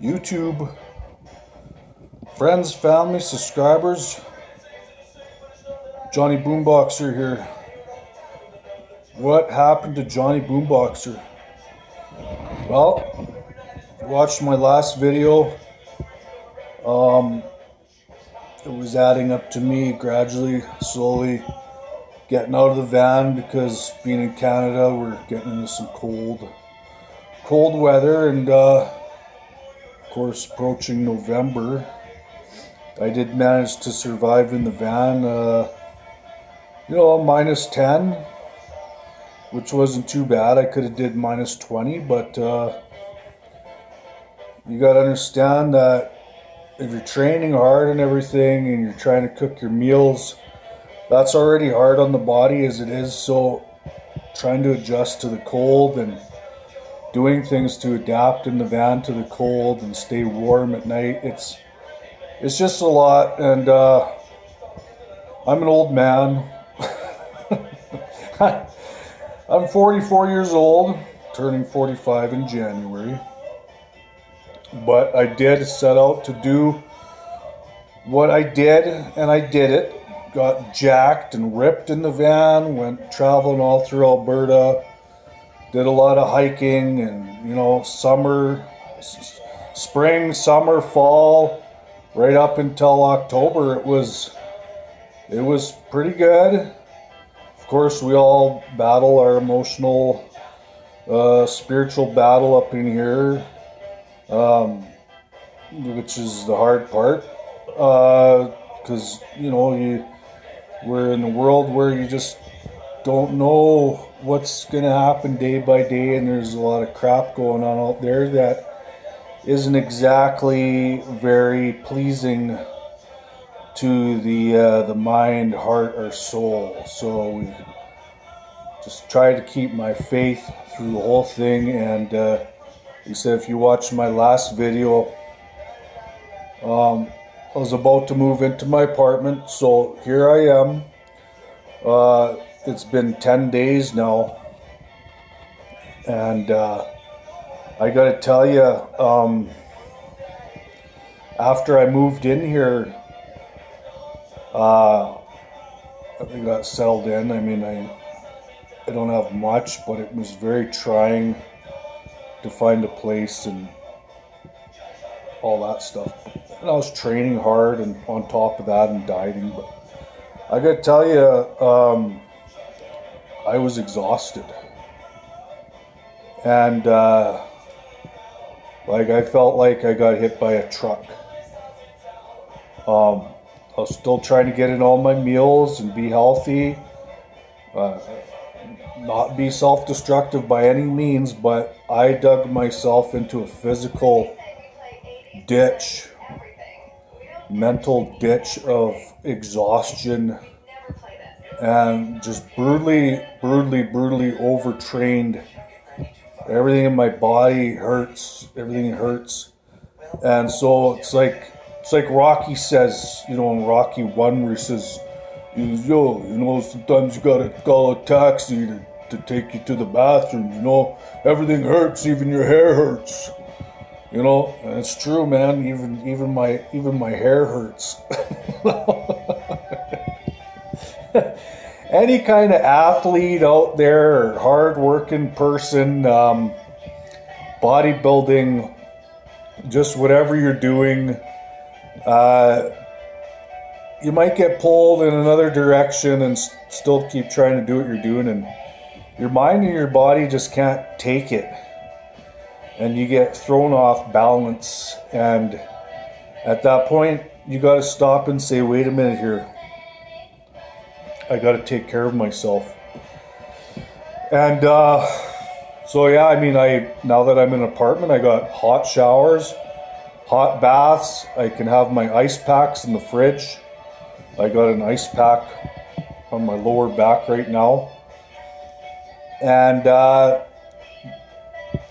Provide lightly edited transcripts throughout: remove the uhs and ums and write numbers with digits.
YouTube, friends, family, subscribers, Johnny Boomboxer here. What happened to Johnny Boomboxer? Well, watched my last video. It was adding up to me gradually, slowly getting out of the van because being in Canada, we're getting into some cold weather, and of course approaching November. I did manage to survive in the van, minus 10, which wasn't too bad. I could have did minus 20, but you got to understand that if you're training hard and everything and you're trying to cook your meals, that's already hard on the body as it is. So trying to adjust to the cold and doing things to adapt in the van to the cold and stay warm at night, it's just a lot. And I'm an old man. I'm 44 years old, turning 45 in January. But I did set out to do what I did, and I did it. Got jacked and ripped in the van, went traveling all through Alberta, did a lot of hiking, and spring, summer, fall, right up until October. It was pretty good. Of course, we all battle our emotional, spiritual battle up in here, which is the hard part, because we're in a world where you just don't know what's going to happen day by day, and there's a lot of crap going on out there that isn't exactly very pleasing to the mind, heart, or soul. So we just tried to keep my faith through the whole thing, and he said, if you watch my last video, I was about to move into my apartment, so here I am. It's been 10 days now, and I gotta tell you, after I moved in here, I got settled in. I mean, I don't have much, but it was very trying to find a place and all that stuff. And I was training hard, and on top of that, and dieting. But I gotta tell you, I was exhausted, and I felt like I got hit by a truck. I was still trying to get in all my meals and be healthy, not be self-destructive by any means, but I dug myself into a physical ditch, mental ditch of exhaustion, and just brutally overtrained. Everything in my body hurts. Everything hurts. And so it's like Rocky says, in Rocky 1, where he says, sometimes you gotta call a taxi to take you to the bathroom, everything hurts, even your hair hurts. And it's true, man. Even my hair hurts. Any kind of athlete out there, or hard-working person, bodybuilding, just whatever you're doing, you might get pulled in another direction and still keep trying to do what you're doing, and your mind and your body just can't take it. And you get thrown off balance, and at that point you got to stop and say, wait a minute here, I got to take care of myself. And so yeah, I mean, now that I'm in an apartment, I got hot showers, hot baths. I can have my ice packs in the fridge. I got an ice pack on my lower back right now, and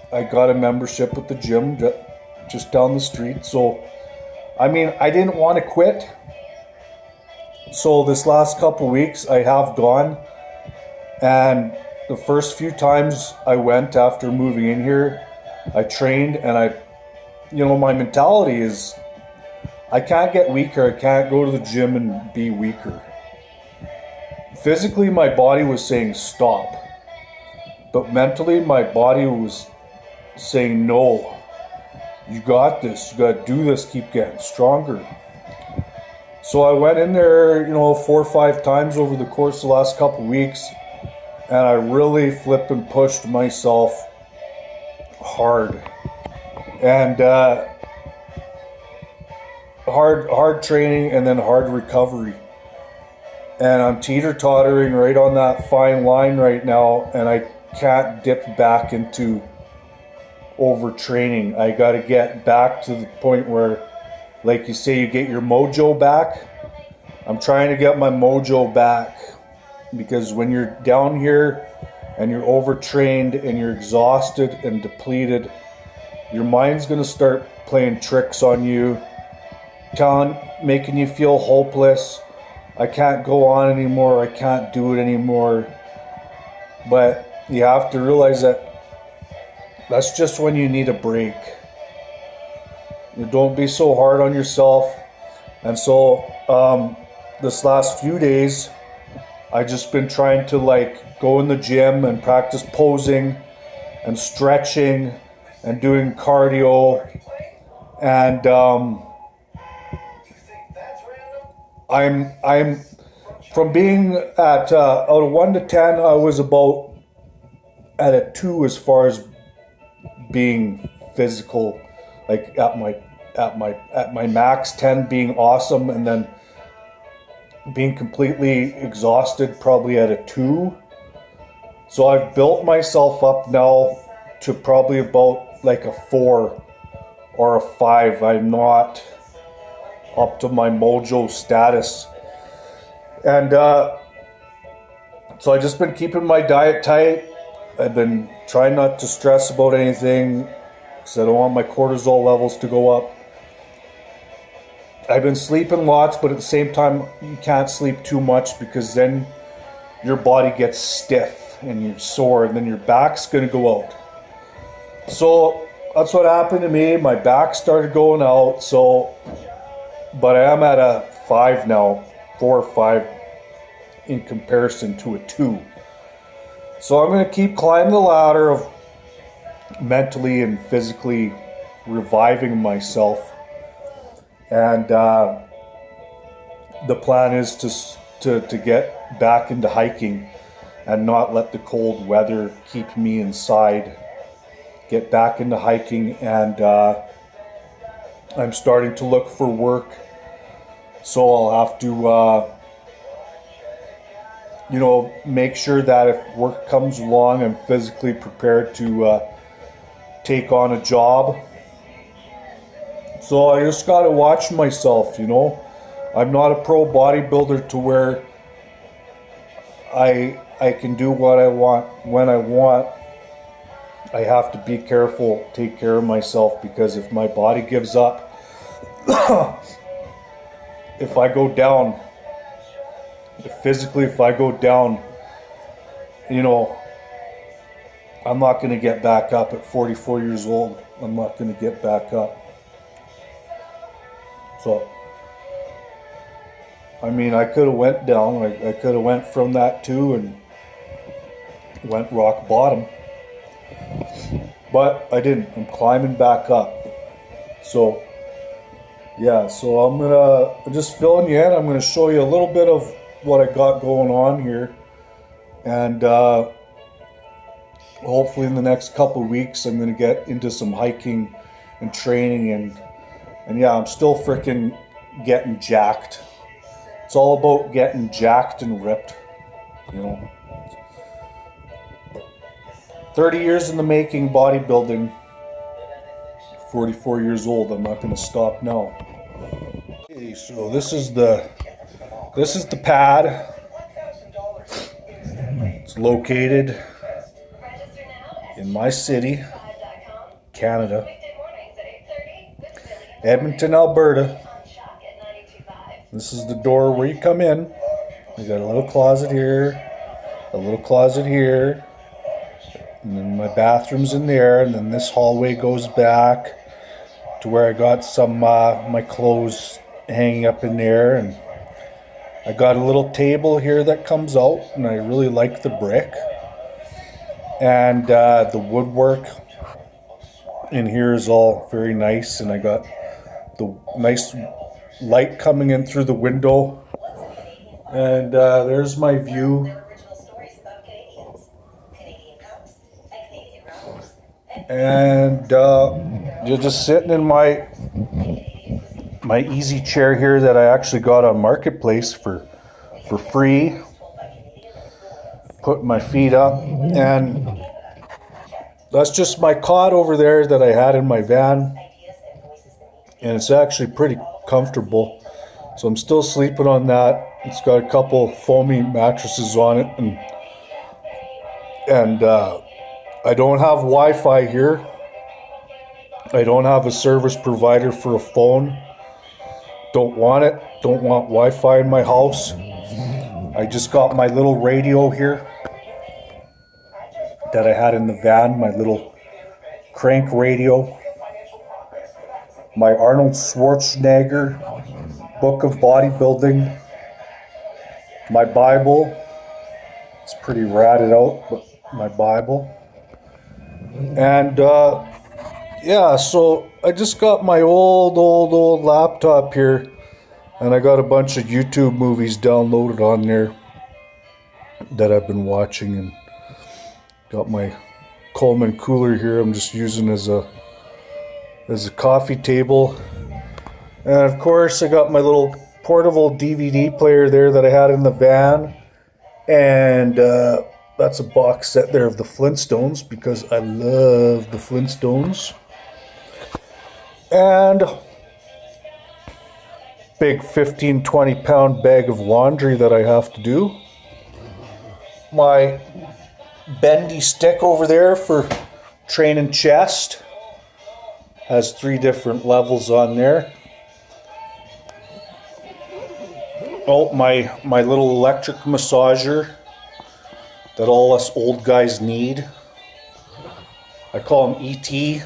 I got a membership with the gym just down the street. So, I mean, I didn't want to quit. So this last couple weeks I have gone, and the first few times I went after moving in here, I trained and I you know, my mentality is I can't get weaker. I can't go to the gym and be weaker. Physically, my body was saying stop. But mentally, my body was saying no. You got this. You got to do this. Keep getting stronger. So I went in there, you know, 4 or 5 times over the course of the last couple of weeks. And I really flipped and pushed myself hard. And hard training and then hard recovery. And I'm teeter-tottering right on that fine line right now, and I can't dip back into overtraining. I got to get back to the point where, like you say, you get your mojo back. I'm trying to get my mojo back, because when you're down here and you're overtrained and you're exhausted and depleted, your mind's going to start playing tricks on you, making you feel hopeless. I can't go on anymore. I can't do it anymore. But you have to realize that that's just when you need a break. You don't be so hard on yourself. And so this last few days, I just been trying to like go in the gym and practice posing and stretching and doing cardio. And I'm from being at out of 1 to 10, I was about at a 2 as far as being physical, like at my max. 10 being awesome, and then being completely exhausted, probably at a 2. So I've built myself up now to probably about like a 4 or a 5. I'm not up to my mojo status. And so I've just been keeping my diet tight. I've been trying not to stress about anything because I don't want my cortisol levels to go up. I've been sleeping lots, but at the same time, you can't sleep too much, because then your body gets stiff and you're sore, and then your back's going to go out. So that's what happened to me. My back started going out. But I am at a 5 now, 4 or 5 in comparison to a 2. So I'm going to keep climbing the ladder of mentally and physically reviving myself. And the plan is to get back into hiking and not let the cold weather keep me inside. Get back into hiking, and I'm starting to look for work. So I'll have to, make sure that if work comes along, I'm physically prepared to take on a job. So I just got to watch myself, I'm not a pro bodybuilder to where I can do what I want when I want. I have to be careful, take care of myself, because if my body gives up, if I go down, if I go down, I'm not going to get back up at 44 years old. I'm not going to get back up. So, I mean, I could have went down. I could have went from that too and went rock bottom. But I didn't. I'm climbing back up. So, yeah, so I'm just filling you in. I'm going to show you a little bit of what I got going on here. And hopefully in the next couple of weeks, I'm going to get into some hiking and training. And yeah, I'm still freaking getting jacked. It's all about getting jacked and ripped, 30 years in the making, bodybuilding. 44 years old. I'm not going to stop now. Okay, so this is the pad. It's located in my city, Canada, Edmonton, Alberta. This is the door where you come in. We got a little closet here, a little closet here, and then my bathroom's in there, and then this hallway goes back, to where I got some my clothes hanging up in there, and I got a little table here that comes out, and I really like the brick and the woodwork in here is all very nice, and I got the nice light coming in through the window, and there's my view. And you're just sitting in my easy chair here that I actually got on Marketplace for free. Putting my feet up, and that's just my cot over there that I had in my van, and it's actually pretty comfortable. So I'm still sleeping on that. It's got a couple foamy mattresses on it, and I don't have Wi-Fi here. I don't have a service provider for a phone. Don't want it. Don't want Wi-Fi in my house. I just got my little radio here that I had in the van, my little crank radio. My Arnold Schwarzenegger book of bodybuilding. My Bible. It's pretty ratted out, but my Bible. And yeah, so I just got my old laptop here, and I got a bunch of YouTube movies downloaded on there that I've been watching, and got my Coleman cooler here I'm just using as a coffee table. And of course I got my little portable DVD player there that I had in the van, and that's a box set there of the Flintstones because I love the Flintstones. And big 15-20 pound bag of laundry that I have to do. My bendy stick over there for training chest has 3 different levels on there. Oh, my little electric massager that all us old guys need. I call him E.T.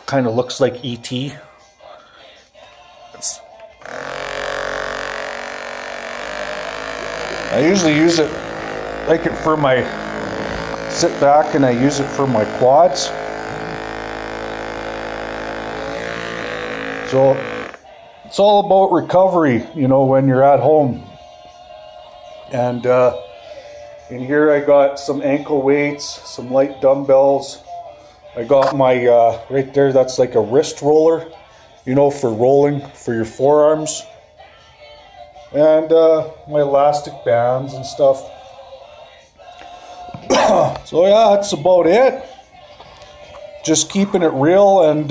Kind of looks like E.T. I usually use it, like it for my sit back, and I use it for my quads. So it's all about recovery, you know, when you're at home. And in here I got some ankle weights, some light dumbbells. I got my, right there, that's like a wrist roller, you know, for rolling for your forearms. And my elastic bands and stuff. So yeah, that's about it. Just keeping it real, and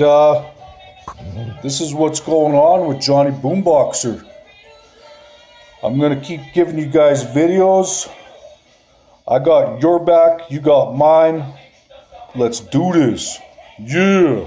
this is what's going on with Johnny Boomboxer. I'm going to keep giving you guys videos. I got your back, you got mine. Let's do this. Yeah.